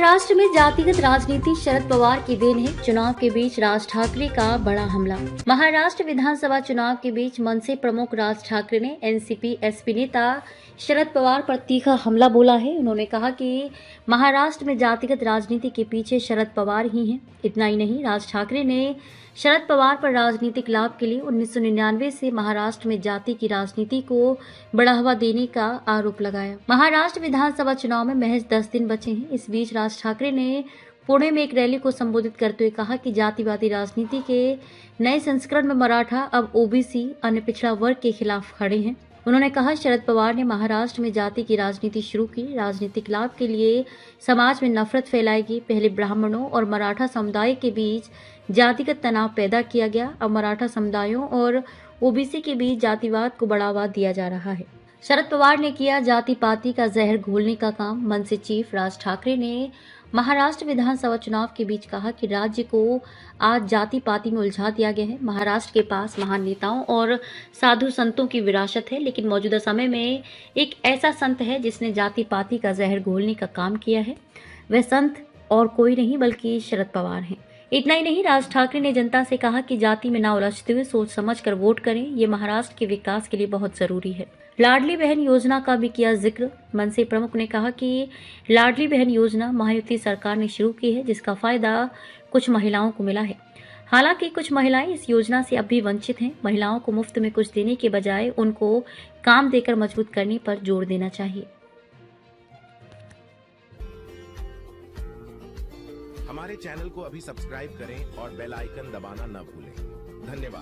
महाराष्ट्र में जातिगत राजनीति शरद पवार की देन है। चुनाव के बीच राज ठाकरे का बड़ा हमला। महाराष्ट्र विधानसभा चुनाव के बीच मनसे प्रमुख राज ठाकरे ने एनसीपी एसपी नेता शरद पवार पर तीखा हमला बोला है। उन्होंने कहा कि महाराष्ट्र में जातिगत राजनीति के पीछे शरद पवार ही हैं। इतना ही नहीं, राज ठाकरे ने शरद पवार पर राजनीतिक लाभ के लिए 1999 से महाराष्ट्र में जाति की राजनीति को बढ़ावा देने का आरोप लगाया। महाराष्ट्र विधानसभा चुनाव में महज 10 दिन बचे हैं। इस बीच राज ठाकरे ने पुणे में एक रैली को संबोधित करते हुए कहा कि जातिवादी राजनीति के नए संस्करण में मराठा अब ओबीसी अन्य पिछड़ा वर्ग के खिलाफ खड़े हैं। उन्होंने कहा, शरद पवार ने महाराष्ट्र में जाति की राजनीति शुरू की, राजनीतिक लाभ के लिए समाज में नफरत फैलाएगी। पहले ब्राह्मणों और मराठा समुदाय के बीच जातिगत तनाव पैदा किया गया, अब मराठा समुदायों और ओबीसी के बीच जातिवाद को बढ़ावा दिया जा रहा है। शरद पवार ने किया जाति पाति का जहर घोलने का काम। मनसे चीफ राज ठाकरे ने महाराष्ट्र विधानसभा चुनाव के बीच कहा कि राज्य को आज जाति पाति में उलझा दिया गया है। महाराष्ट्र के पास महान नेताओं और साधु संतों की विरासत है, लेकिन मौजूदा समय में एक ऐसा संत है जिसने जाति पाति का जहर घोलने का काम किया है। वह संत और कोई नहीं बल्कि शरद पवार हैं। इतना ही नहीं, राज ठाकरे ने जनता से कहा कि जाति में ना उलझते हुए सोच समझ कर वोट करें। ये महाराष्ट्र के विकास के लिए बहुत जरूरी है। लाडली बहन योजना का भी किया जिक्र। मनसे प्रमुख ने कहा कि लाडली बहन योजना महायुति सरकार ने शुरू की है, जिसका फायदा कुछ महिलाओं को मिला है। हालांकि कुछ महिलाएं इस योजना से अब भी वंचित हैं। महिलाओं को मुफ्त में कुछ देने के बजाय उनको काम देकर मजबूत करने पर जोर देना चाहिए। हमारे चैनल को अभी सब्सक्राइब करें और बेल आइकन दबाना न भूलें। धन्यवाद।